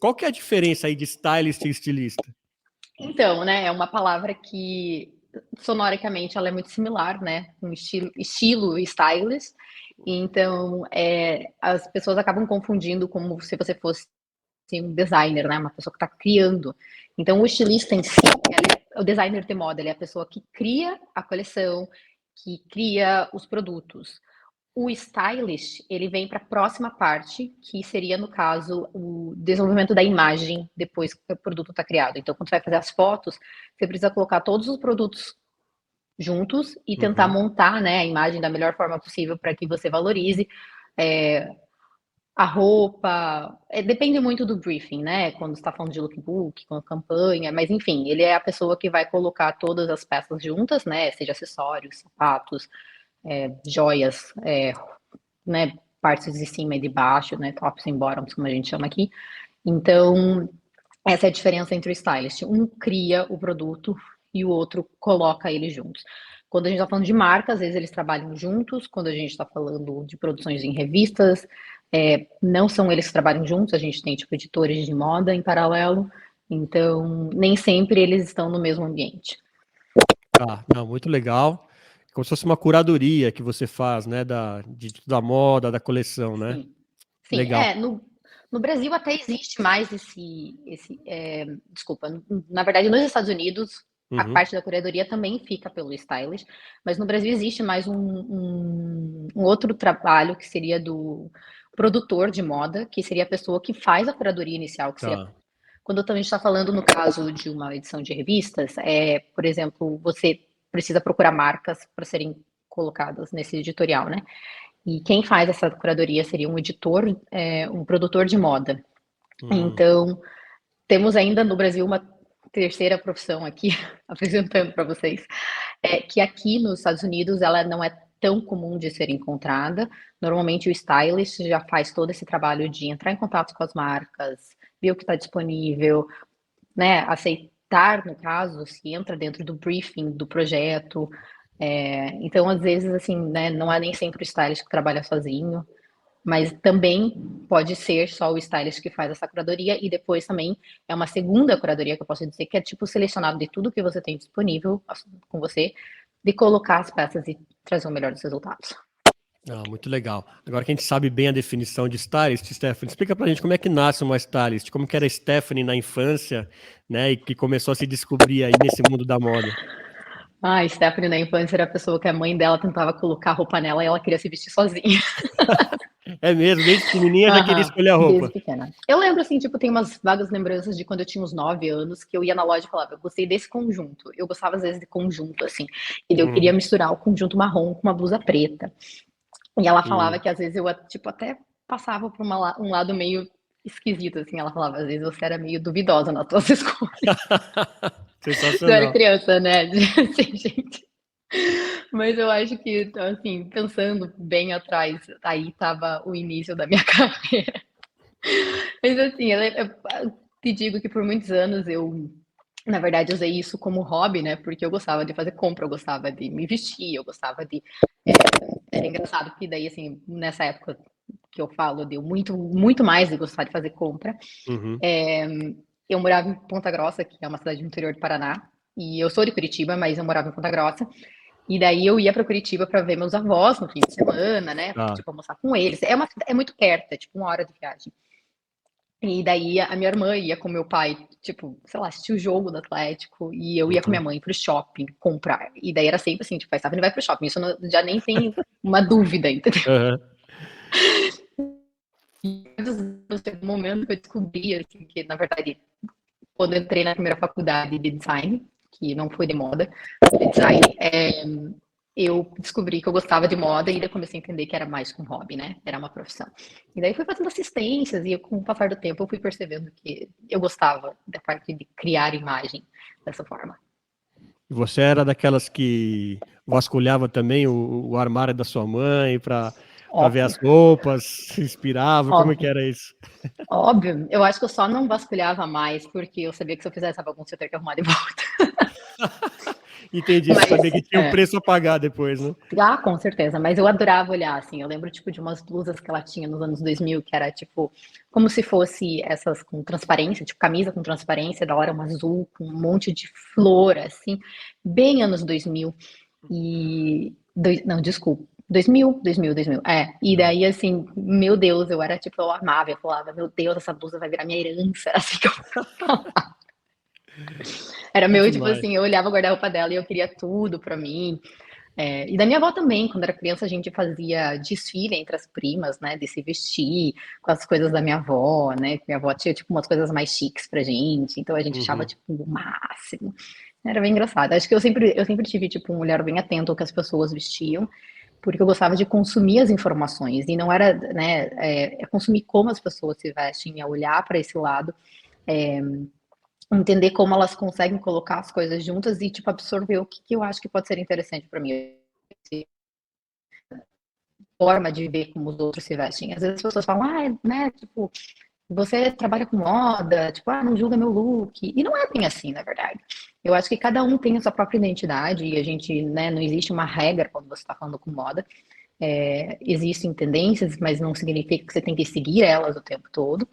Qual que é a diferença aí de stylist e estilista? Então, né, é uma palavra que sonoricamente ela é muito similar, né? Um estilo e stylist. Então, as pessoas acabam confundindo como se você fosse um designer, né? Uma pessoa que está criando. Então, o estilista em si, o designer de moda, ele é a pessoa que cria a coleção, que cria os produtos. O stylist, ele vem para a próxima parte, que seria, no caso, o desenvolvimento da imagem depois que o produto está criado. Então, quando você vai fazer as fotos, você precisa colocar todos os produtos juntos e tentar montar, né, a imagem da melhor forma possível para que você valorize a roupa. Depende muito do briefing, né? Quando você está falando de lookbook, com a campanha, mas enfim, ele é a pessoa que vai colocar todas as peças juntas, né? Seja acessórios, sapatos, joias, né, partes de cima e de baixo, né, tops and bottoms, como a gente chama aqui. Então, essa é a diferença entre o stylist. Um cria o produto e o outro coloca ele juntos. Quando a gente está falando de marcas, às vezes eles trabalham juntos. Quando a gente está falando de produções em revistas, não são eles que trabalham juntos. A gente tem, tipo, editores de moda em paralelo. Então, nem sempre eles estão no mesmo ambiente. Ah, não, muito legal. Como se fosse uma curadoria que você faz, né, da moda, da coleção, né? Sim, sim. Legal. No Brasil até existe mais desculpa, na verdade nos Estados Unidos a parte da curadoria também fica pelo stylist, mas no Brasil existe mais um outro trabalho que seria do produtor de moda, que seria a pessoa que faz a curadoria inicial, que seria Tá. quando a gente está falando no caso de uma edição de revistas, por exemplo, você precisa procurar marcas para serem colocadas nesse editorial, né? E quem faz essa curadoria seria um editor, um produtor de moda. Então, temos ainda no Brasil uma terceira profissão aqui, apresentando para vocês, que aqui nos Estados Unidos ela não é tão comum de ser encontrada. Normalmente o stylist já faz todo esse trabalho de entrar em contato com as marcas, ver o que está disponível, né, aceitar, no caso, se entra dentro do briefing do projeto. Então, às vezes, assim, né, não é nem sempre o stylist que trabalha sozinho, mas também pode ser só o stylist que faz essa curadoria e depois também é uma segunda curadoria que eu posso dizer que é tipo selecionado de tudo que você tem disponível com você, de colocar as peças e trazer o melhor dos resultados. Ah, muito legal. Agora que a gente sabe bem a definição de stylist, Stephanie, explica pra gente como é que nasce uma stylist, como que era a Stephanie na infância, né, e que começou a se descobrir aí nesse mundo da moda. Ah, a Stephanie na infância era a pessoa que a mãe dela tentava colocar roupa nela e ela queria se vestir sozinha. É mesmo, desde pequenininha já queria Aham, escolher a desde roupa. pequena. Eu lembro, assim, tipo, tem umas vagas lembranças de quando eu tinha uns 9 anos, que eu ia na loja e falava, eu gostei desse conjunto. Eu gostava, às vezes, de conjunto, assim. E eu queria misturar o conjunto marrom com uma blusa preta. E ela falava que, às vezes, eu, tipo, até passava por um lado meio esquisito, assim. Ela falava, às vezes, você era meio duvidosa nas suas escolhas. Eu era Sensacional. criança, né? Assim, gente. Mas eu acho que, assim, pensando bem atrás, aí estava o início da minha carreira. Mas assim, eu te digo que por muitos anos eu, na verdade, usei isso como hobby, né? Porque eu gostava de fazer compra, eu gostava de me vestir, eu gostava de. Era engraçado que daí, assim, nessa época que eu falo, deu muito mais de gostar de fazer compra. Uhum. Eu morava em Ponta Grossa, que é uma cidade do interior do Paraná, e eu sou de Curitiba, mas eu morava em Ponta Grossa. E daí eu ia para Curitiba para ver meus avós no fim de semana, né? Tá. Tipo, almoçar com eles. É muito perto, é tipo 1 hora de viagem. E daí a minha irmã ia com meu pai, tipo, sei lá, assistir o jogo do Atlético, e eu ia com minha Uhum. mãe pro shopping comprar. E daí era sempre assim, tipo, a Stephanie vai pro shopping, isso já nem tem uma dúvida, entendeu? Aham. E no momento que eu descobri, assim, que na verdade, quando eu entrei na primeira faculdade de design, que não foi de moda, de design, eu descobri que eu gostava de moda e daí comecei a entender que era mais que um hobby, né? Era uma profissão. E daí fui fazendo assistências e com o passar do tempo eu fui percebendo que eu gostava da parte de criar imagem dessa forma. E você era daquelas que vasculhava também o armário da sua mãe para ver Óbvio, as roupas, se inspirava, como é que óbvio, era isso? óbvio. Eu acho que eu só não vasculhava mais porque eu sabia que se eu fizesse essa bagunça eu ia ter que arrumar de volta. Entendi, você Mas, sabia que tinha um preço a pagar depois, né? com certeza, mas eu adorava olhar, assim, eu lembro, tipo, de umas blusas que ela tinha nos anos 2000, que era, tipo, como se fosse essas com transparência, tipo, camisa com transparência, da hora um azul, com um monte de flor, assim, bem anos 2000, não, desculpa, 2000, e Ah, daí, assim, meu Deus, eu era, tipo, eu amava, eu falava, meu Deus, essa blusa vai virar minha herança, assim, que eu era que meu, tipo demais. assim, eu olhava o guarda-roupa dela e eu queria tudo pra mim. E da minha avó também, quando era criança, a gente fazia desfile entre as primas, né? De se vestir com as coisas da minha avó, né? Minha avó tinha, tipo, umas coisas mais chiques pra gente, então a gente achava, Uhum. tipo, o máximo. Era bem engraçado. Acho que eu sempre tive, tipo, um olhar bem atento ao que as pessoas vestiam, porque eu gostava de consumir as informações, e não era, né? Consumir como as pessoas se vestem, é olhar para esse lado, entender como elas conseguem colocar as coisas juntas e, tipo, absorver o que eu acho que pode ser interessante para mim. Forma de ver como os outros se vestem. Às vezes as pessoas falam, né, tipo, você trabalha com moda, tipo, não julga meu look. E não é bem assim, na verdade. Eu acho que cada um tem a sua própria identidade e a gente, né, não existe uma regra quando você está falando com moda. Existem tendências, mas não significa que você tem que seguir elas o tempo todo.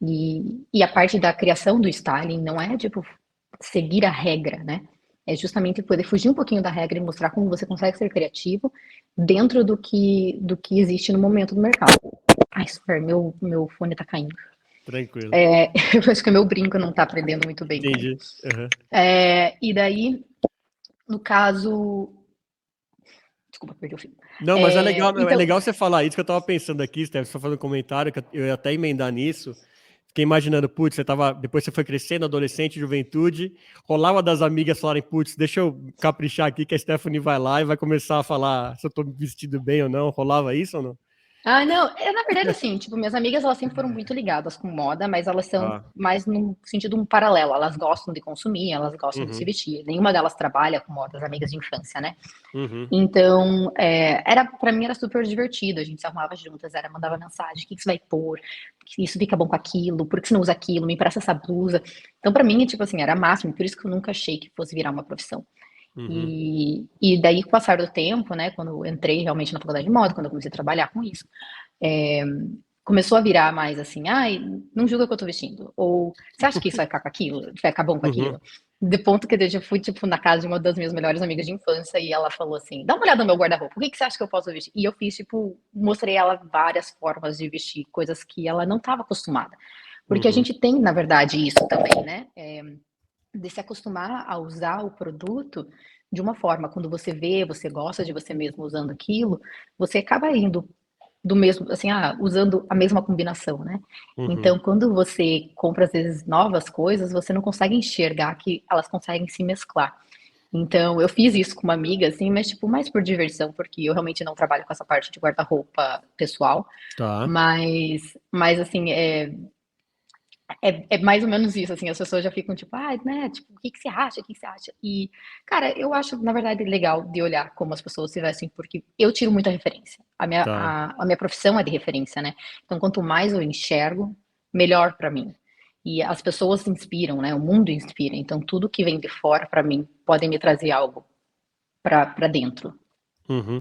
E a parte da criação do styling não é, tipo, seguir a regra, né? É justamente poder fugir um pouquinho da regra e mostrar como você consegue ser criativo dentro do que existe no momento do mercado. Ai, super, meu fone tá caindo. Tranquilo. Eu acho que meu brinco não tá aprendendo muito bem com ele. Entendi. Uhum. E daí, no caso. Desculpa, perdi o fio. Não, mas é Então, legal você falar isso que eu tava pensando aqui, Steph, só fazendo um comentário, que eu ia até emendar nisso. Fiquei imaginando, putz, depois você foi crescendo, adolescente, juventude, rolava das amigas falarem, putz, deixa eu caprichar aqui que a Stephanie vai lá e vai começar a falar se eu tô vestido bem ou não. Rolava isso ou não? Não, na verdade, assim, tipo, minhas amigas, elas sempre foram muito ligadas com moda, mas elas são Ah, mais num sentido um paralelo, elas gostam de consumir, elas gostam de se uhum, vestir, nenhuma delas trabalha com moda, as amigas de infância, né? uhum, Então, para mim era super divertido, a gente se arrumava juntas, mandava mensagem, o que que você vai pôr, isso fica bom com aquilo, por que você não usa aquilo, me empresta essa blusa. Então, para mim, tipo assim, era máximo, por isso que eu nunca achei que fosse virar uma profissão. uhum, E daí, com o passar do tempo, né, quando eu entrei realmente na faculdade de moda, quando eu comecei a trabalhar com isso, é, começou a virar mais assim, ai, não julga o que eu tô vestindo. Ou você acha que isso vai ficar com aquilo? Vai ficar bom com uhum, aquilo? De ponto que eu já fui, tipo, na casa de uma das minhas melhores amigas de infância e ela falou assim, dá uma olhada no meu guarda-roupa, o que que você acha que eu posso vestir? E eu fiz, tipo, mostrei ela várias formas de vestir, coisas que ela não estava acostumada. Porque a uhum, gente tem, na verdade, isso também, né? De se acostumar a usar o produto de uma forma, quando você vê, você gosta de você mesmo usando aquilo, você acaba indo do mesmo, assim, usando a mesma combinação, né? uhum. Então, quando você compra, às vezes, novas coisas, você não consegue enxergar que elas conseguem se mesclar. Então, eu fiz isso com uma amiga, assim, mas, tipo, mais por diversão, porque eu realmente não trabalho com essa parte de guarda-roupa pessoal, Tá. mas assim, é mais ou menos isso, assim, as pessoas já ficam tipo, né, tipo, o que que você acha, o que que você acha? E, cara, eu acho, na verdade, legal de olhar como as pessoas se vestem, porque eu tiro muita referência. A minha, Tá. a, a minha profissão é de referência, né? Então, quanto mais eu enxergo, melhor pra mim. E as pessoas se inspiram, né? O mundo inspira. Então, tudo que vem de fora, pra mim, pode me trazer algo pra dentro. Uhum.